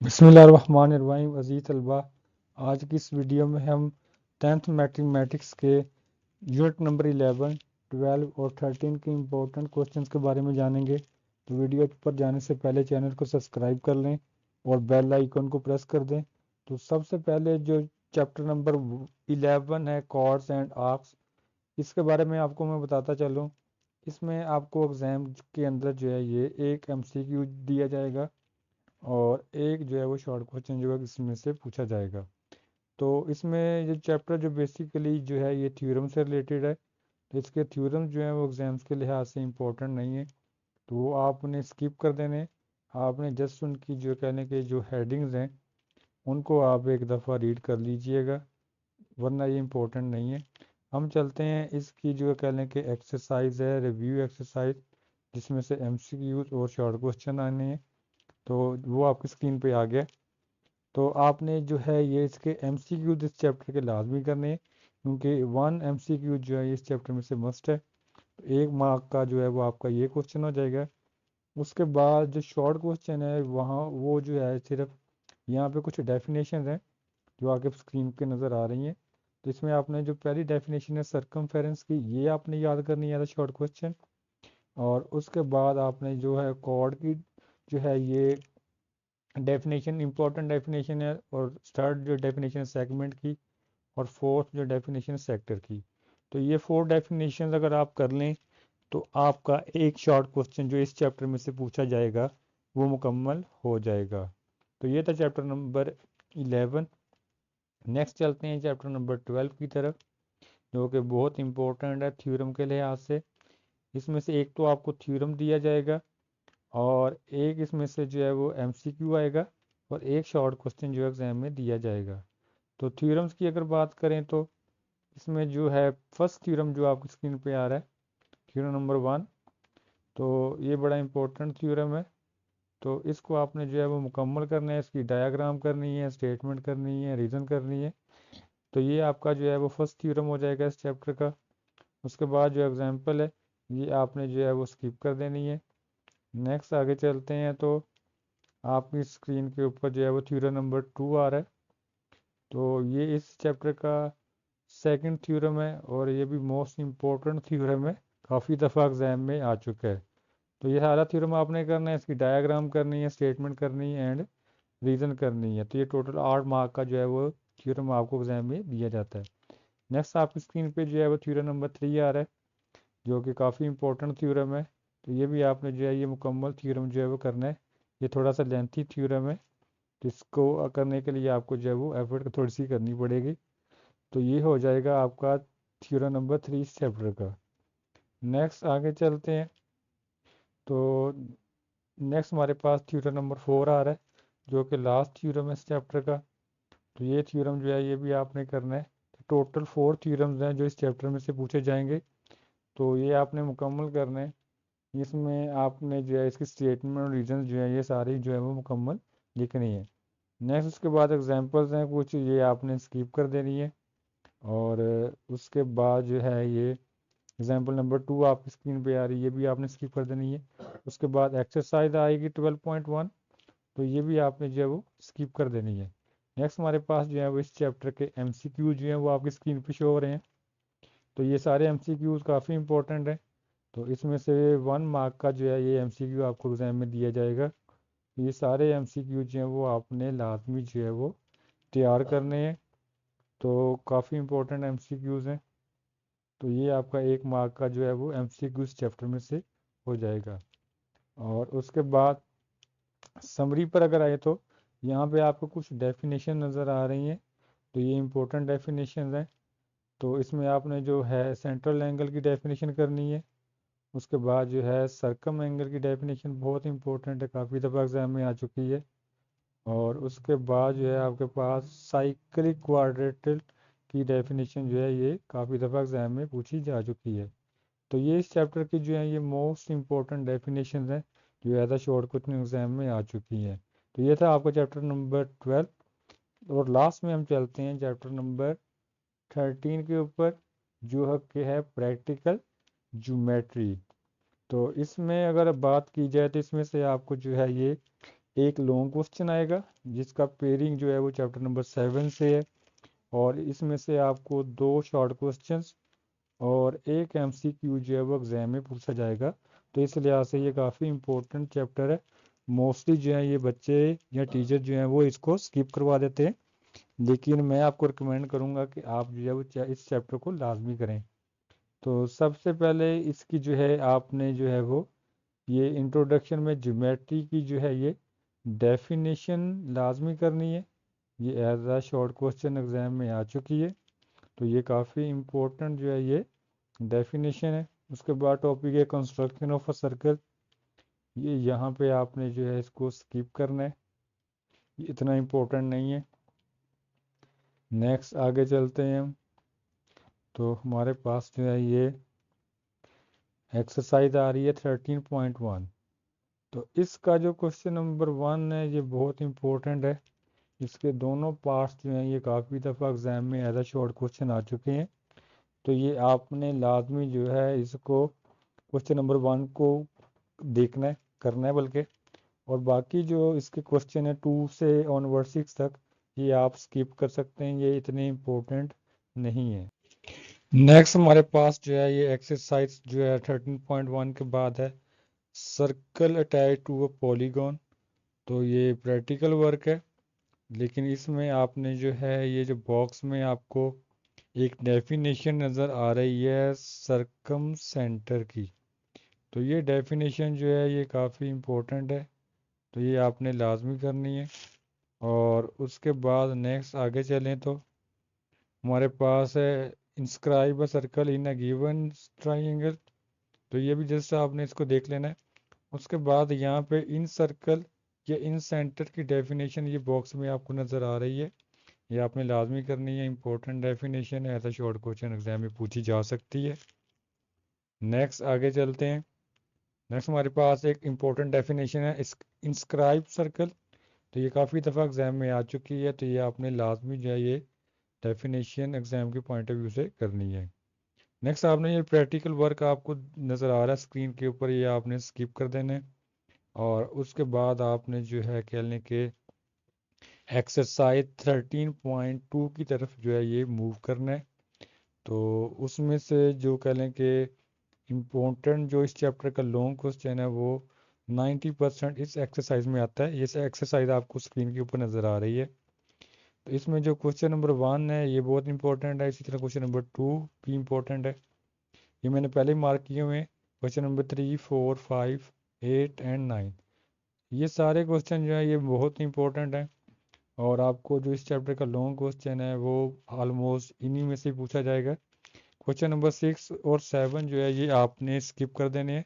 बिस्मिल्लाहिर्रहमानिर्रहीम। अज़ीज़ तलबा, आज की इस वीडियो में हम 10th मैथमेटिक्स के यूनिट नंबर 11, 12 और 13 के इम्पोर्टेंट क्वेश्चंस के बारे में जानेंगे। तो वीडियो पर जाने से पहले चैनल को सब्सक्राइब कर लें और बेल आइकन को प्रेस कर दें। तो सबसे पहले जो चैप्टर नंबर 11 है, कॉर्ड्स एंड आर्क्स, इसके बारे में आपको मैं बताता चलूँ। इसमें आपको एग्ज़ाम के अंदर जो है ये एक MCQ दिया जाएगा और एक जो है वो शॉर्ट क्वेश्चन जो है इसमें से पूछा जाएगा। तो इसमें ये चैप्टर जो बेसिकली जो है ये थ्योरम से रिलेटेड है। तो इसके थ्योरम जो है वो एग्जाम्स के लिहाज से इम्पोर्टेंट नहीं है, तो वो आपने स्किप कर देने। आपने जस्ट उनकी जो कहने के जो हेडिंग्स हैं उनको आप एक दफ़ा रीड कर लीजिएगा, वरना ये इम्पोर्टेंट नहीं है। हम चलते हैं इसकी जो कहने के एक्सरसाइज है, रिव्यू एक्सरसाइज, जिसमें से MCQs और शॉर्ट क्वेश्चन आने हैं। तो वो आपकी स्क्रीन पे आ गया। तो आपने जो है ये इसके MCQ इस चैप्टर के लाजमी करने हैं, क्योंकि 1 MCQ जो है इस चैप्टर में से मस्ट है। तो 1 मार्क का जो है वो आपका ये क्वेश्चन हो जाएगा। उसके बाद जो शॉर्ट क्वेश्चन है वहाँ वो जो है सिर्फ यहाँ पे कुछ डेफिनेशन हैं जो आपके स्क्रीन पे नज़र आ रही हैं। तो इसमें आपने जो पहली डेफिनेशन है सरकमफेरेंस की, ये आपने याद करनी है शॉर्ट क्वेश्चन। और उसके बाद आपने जो है कॉर्ड की जो है ये डेफिनेशन इंपॉर्टेंट डेफिनेशन है, और थर्ड जो डेफिनेशन है सेगमेंट की, और फोर्थ जो डेफिनेशन है सेक्टर की। तो ये 4 डेफिनेशन अगर आप कर लें तो आपका एक शॉर्ट क्वेश्चन जो इस चैप्टर में से पूछा जाएगा वो मुकम्मल हो जाएगा। तो ये था चैप्टर नंबर 11। नेक्स्ट चलते हैं चैप्टर नंबर 12 की तरफ, जो कि बहुत इंपॉर्टेंट है थ्योरम के लिहाज से। इसमें से एक तो आपको थ्योरम दिया जाएगा और एक इसमें से जो है वो MCQ आएगा, और एक शॉर्ट क्वेश्चन जो एग्जाम में दिया जाएगा। तो थ्योरम्स की अगर बात करें तो इसमें जो है फर्स्ट थ्योरम जो आपकी स्क्रीन पे आ रहा है, थ्योरम नंबर 1, तो ये बड़ा इंपॉर्टेंट थ्योरम है। तो इसको आपने जो है वो मुकम्मल करना है, इसकी डायग्राम करनी है, स्टेटमेंट करनी है, रीज़न करनी है। तो ये आपका जो है वो फर्स्ट थ्योरम हो जाएगा इस चैप्टर का। उसके बाद जो एग्जाम्पल है ये आपने जो है वो स्किप कर देनी है। नेक्स्ट आगे चलते हैं तो आपकी स्क्रीन के ऊपर जो है वो थ्योरम नंबर 2 आ रहा है। तो ये इस चैप्टर का सेकंड थ्योरम है और ये भी मोस्ट इम्पोर्टेंट थ्योरम है, काफ़ी दफ़ा एग्जाम में आ चुका है। तो ये सारा थ्योरम आपने करना है, इसकी डायग्राम करनी है, स्टेटमेंट करनी है एंड रीज़न करनी है। तो ये टोटल 8 मार्क का जो है वो थ्योरम आपको एग्जाम में दिया जाता है। नेक्स्ट आपकी स्क्रीन पे जो है वो थ्योरम नंबर 3 आ रहा है, जो कि काफ़ी इंपॉर्टेंट थ्योरम है। तो ये भी आपने जो है ये मुकम्मल थ्योरम जो है वो करना है। ये थोड़ा सा लेंथी थ्योरम है, तो इसको करने के लिए आपको जो है वो एफर्ट थोड़ी सी करनी पड़ेगी। तो ये हो जाएगा आपका थ्योरम नंबर 3 इस चैप्टर का। नेक्स्ट आगे चलते हैं तो नेक्स्ट हमारे पास थ्योरम नंबर 4 आ रहा है, जो कि लास्ट थ्योरम है इस चैप्टर का। तो ये थ्योरम जो है ये भी आपने करना है। तो टोटल 4 थ्योरम्स हैं जो इस चैप्टर में से पूछे जाएंगे, तो ये आपने मुकम्मल करना है। इसमें आपने जो है इसकी स्टेटमेंट और रीजन जो है ये सारी जो है वो मुकम्मल लिखनी है। नेक्स्ट उसके बाद एग्जांपल्स हैं कुछ, ये आपने स्किप कर देनी है। और उसके बाद जो है ये एग्जांपल नंबर 2 आपकी स्क्रीन पे आ रही है, ये भी आपने स्किप कर देनी है। उसके बाद एक्सरसाइज आएगी 12.1, तो ये भी आपने जो है वो स्किप कर देनी है। नेक्स्ट हमारे पास जो है वो इस चैप्टर के MCQ जो हैं वो आपकी स्क्रीन पे शो हो रहे हैं। तो ये सारे MCQs काफ़ी इंपॉर्टेंट हैं। तो इसमें से 1 मार्क का जो है ये MCQ आपको एग्जाम में दिया जाएगा। तो ये सारे MCQ जो हैं वो आपने लाजमी जो है वो तैयार करने हैं। तो काफ़ी इंपॉर्टेंट MCQs हैं। तो ये आपका 1 मार्क का जो है वो MCQ इस चैप्टर में से हो जाएगा। और उसके बाद समरी पर अगर आए तो यहाँ पे आपको कुछ डेफिनेशन नज़र आ रही हैं। तो ये इंपॉर्टेंट डेफिनेशन हैं। तो इसमें आपने जो है सेंट्रल एंगल की डेफिनेशन करनी है। उसके बाद जो है सर्कम एंगल की डेफिनेशन बहुत इंपॉर्टेंट है, काफ़ी दफ़ा एग्जाम में आ चुकी है। और उसके बाद जो है आपके पास साइक्लिक क्वाड्रेटिल की डेफिनेशन जो है ये काफ़ी दफ़ा एग्जाम में पूछी जा चुकी है। तो ये इस चैप्टर की जो है ये मोस्ट इंपॉर्टेंट डेफिनेशन हैं जो as a short question exam में आ चुकी हैं। तो ये था आपका चैप्टर नंबर 12। और लास्ट में हम चलते हैं चैप्टर नंबर 13 के ऊपर, जो है कि है प्रैक्टिकल ज्योमेट्री। तो इसमें अगर बात की जाए तो इसमें से आपको जो है ये एक लॉन्ग क्वेश्चन आएगा जिसका पेयरिंग जो है वो चैप्टर नंबर 7 से है, और इसमें से आपको 2 शॉर्ट क्वेश्चंस और एक एमसीक्यू जो है वो एग्जाम में पूछा जाएगा। तो इस लिहाज से ये काफ़ी इंपॉर्टेंट चैप्टर है। मोस्टली जो है ये बच्चे या टीचर जो हैं वो इसको स्किप करवा देते हैं, लेकिन मैं आपको रिकमेंड करूँगा कि आप जो है वो इस चैप्टर को लाजमी करें। तो सबसे पहले इसकी जो है आपने जो है वो ये इंट्रोडक्शन में ज्योमेट्री की जो है ये डेफिनेशन लाजमी करनी है। ये एज आ शॉर्ट क्वेश्चन एग्जाम में आ चुकी है, तो ये काफ़ी इम्पोर्टेंट जो है ये डेफिनेशन है। उसके बाद टॉपिक है कंस्ट्रक्शन ऑफ अ सर्कल। ये यहाँ पे आपने जो है इसको स्किप करना है, ये इतना इम्पोर्टेंट नहीं है। नेक्स्ट आगे चलते हैं हम। तो हमारे पास जो है ये एक्सरसाइज आ रही है 13.1। तो इसका जो क्वेश्चन नंबर 1 है ये बहुत इम्पोर्टेंट है। इसके दोनों पार्ट्स जो हैं ये काफ़ी दफ़ा एग्ज़ाम में एज अ शॉर्ट क्वेश्चन आ चुके हैं। तो ये आपने लाजमी जो है इसको क्वेश्चन नंबर 1 को देखना है, करना है बल्कि, और बाकी जो इसके क्वेश्चन है 2 से ऑनवर्ड 6 तक ये आप स्किप कर सकते हैं, ये इतने इम्पोर्टेंट नहीं है। नेक्स्ट हमारे पास जो है ये एक्सरसाइज जो है 13.1 के बाद है circle attach to a polygon. तो ये प्रैक्टिकल वर्क है, लेकिन इसमें आपने जो है ये जो बॉक्स में आपको एक डेफिनेशन नज़र आ रही है सरकम सेंटर की। तो ये डेफिनेशन जो है ये काफ़ी इम्पोर्टेंट है, तो ये आपने लाजमी करनी है। और उसके बाद नेक्स्ट आगे चलें तो हमारे पास है inscribe a circle in a given triangle. तो ये भी जस्ट आपने इसको देख लेना है। उसके बाद यहाँ पे इन सर्कल या इन सेंटर की डेफिनेशन ये बॉक्स में आपको नज़र आ रही है, ये आपने लाजमी करनी है। इंपॉर्टेंट डेफिनेशन है, ऐसा शॉर्ट क्वेश्चन एग्जाम में पूछी जा सकती है। नेक्स्ट आगे चलते हैं। नेक्स्ट हमारे पास एक इम्पोर्टेंट डेफिनेशन है इंस्क्राइब सर्कल। तो ये काफ़ी दफ़ा एग्जाम में आ चुकी है, तो ये आपने लाजमी जो है ये डेफिनेशन एग्जाम के पॉइंट ऑफ व्यू से करनी है। नेक्स्ट आपने ये प्रैक्टिकल वर्क आपको नज़र आ रहा है स्क्रीन के ऊपर, ये आपने स्किप कर देना है। और उसके बाद आपने जो है कह लें कि एक्सरसाइज 13.2 की तरफ जो है ये मूव करना है। तो उसमें से जो कह लें कि इम्पोर्टेंट जो इस चैप्टर का लॉन्ग क्वेश्चन है वो 90% इस एक्सरसाइज में आता है। ये एक्सरसाइज आपको स्क्रीन के ऊपर नज़र आ रही है। तो इसमें जो क्वेश्चन नंबर 1 है ये बहुत इंपॉर्टेंट है, इसी तरह क्वेश्चन नंबर 2 भी इम्पोर्टेंट है, ये मैंने पहले ही मार्क किए हुए हैं। क्वेश्चन नंबर 3, 4, 5, 8 एंड 9, ये सारे क्वेश्चन जो है ये बहुत इंपॉर्टेंट हैं। और आपको जो इस चैप्टर का लॉन्ग क्वेश्चन है वो ऑलमोस्ट इन्हीं में से पूछा जाएगा। क्वेश्चन नंबर 6 और 7 जो है ये आपने स्किप कर देने हैं,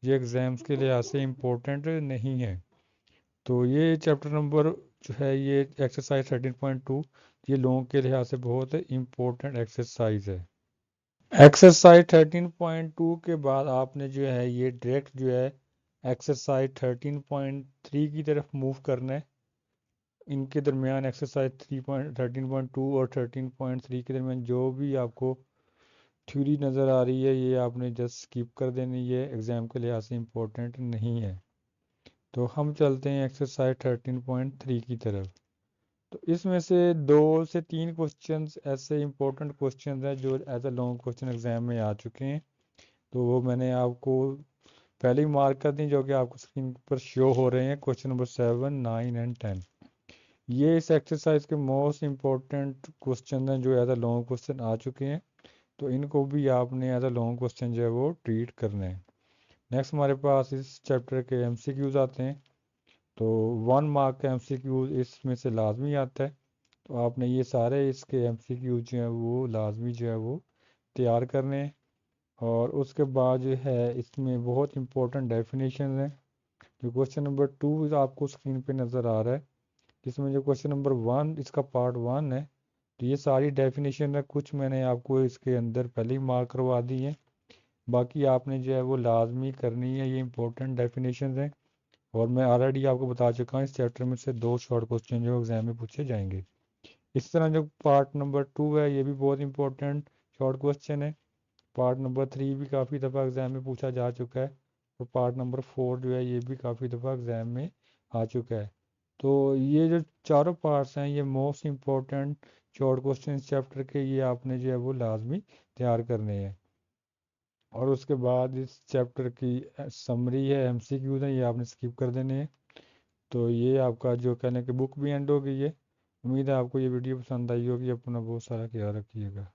ये एग्ज़ाम्स के लिहाज से इम्पोर्टेंट नहीं है। तो ये चैप्टर नंबर जो है ये एक्सरसाइज 13.2 ये लॉन्ग के लिहाज से बहुत इम्पोर्टेंट एक्सरसाइज है। एक्सरसाइज 13.2 के बाद आपने जो है ये डायरेक्ट जो है एक्सरसाइज 13.3 की तरफ मूव करना है। इनके दरमियान एक्सरसाइज 13.2 और 13.3 के दरमियान जो भी आपको थ्योरी नज़र आ रही है ये आपने जस्ट स्किप कर देनी है, एग्ज़ाम के लिहाज से इम्पोर्टेंट नहीं है। तो हम चलते हैं एक्सरसाइज 13.3 की तरफ। तो इसमें से 2 से 3 क्वेश्चंस ऐसे इंपॉर्टेंट क्वेश्चंस हैं जो as a long question exam में आ चुके हैं, तो वो मैंने आपको पहले ही मार्क कर दी, जो कि आपको स्क्रीन पर शो हो रहे हैं। क्वेश्चन नंबर 7, 9 एंड 10 ये इस एक्सरसाइज के मोस्ट इंपॉर्टेंट क्वेश्चन हैं जो एज अ लॉन्ग क्वेश्चन आ चुके हैं, तो इनको भी आपने एज अ लॉन्ग क्वेश्चन जो है वो ट्रीट करना है। नेक्स्ट हमारे पास इस चैप्टर के एमसीक्यूज आते हैं। तो 1 मार्क का एमसीक्यू इसमें से लाजमी आता है, तो आपने ये सारे इसके एमसीक्यू जो हैं वो लाजमी जो है वो तैयार करने हैं। और उसके बाद जो है इसमें बहुत इंपॉर्टेंट डेफिनेशन हैं। जो क्वेश्चन नंबर 2 आपको स्क्रीन पे नज़र आ रहा है, जिसमें जो क्वेश्चन नंबर 1 इसका पार्ट 1 है, तो ये सारी डेफिनेशन है, कुछ मैंने आपको इसके अंदर पहले ही मार्क करवा दी है, बाकी आपने जो है वो लाजमी करनी है। ये इंपॉर्टेंट डेफिनेशन हैं, और मैं ऑलरेडी आपको बता चुका हूँ इस चैप्टर में से 2 शॉर्ट क्वेश्चन जो एग्जाम में पूछे जाएंगे। इस तरह जो पार्ट नंबर 2 है ये भी बहुत इंपॉर्टेंट शॉर्ट क्वेश्चन है। पार्ट नंबर 3 भी काफ़ी दफ़ा एग्जाम में पूछा जा चुका है, और पार्ट नंबर 4 जो है ये भी काफ़ी दफ़ा एग्जाम में आ चुका है। तो ये जो चारों पार्ट्स हैं ये most important short question chapter के, ये आपने जो है वो लाजमी तैयार करने हैं। और उसके बाद इस चैप्टर की समरी है, एमसीक्यूज हैं, ये आपने स्किप कर देने हैं। तो ये आपका जो कहने की बुक भी एंड हो गई है। उम्मीद है आपको ये वीडियो पसंद आई होगी। अपना बहुत सारा ख्याल रखिएगा।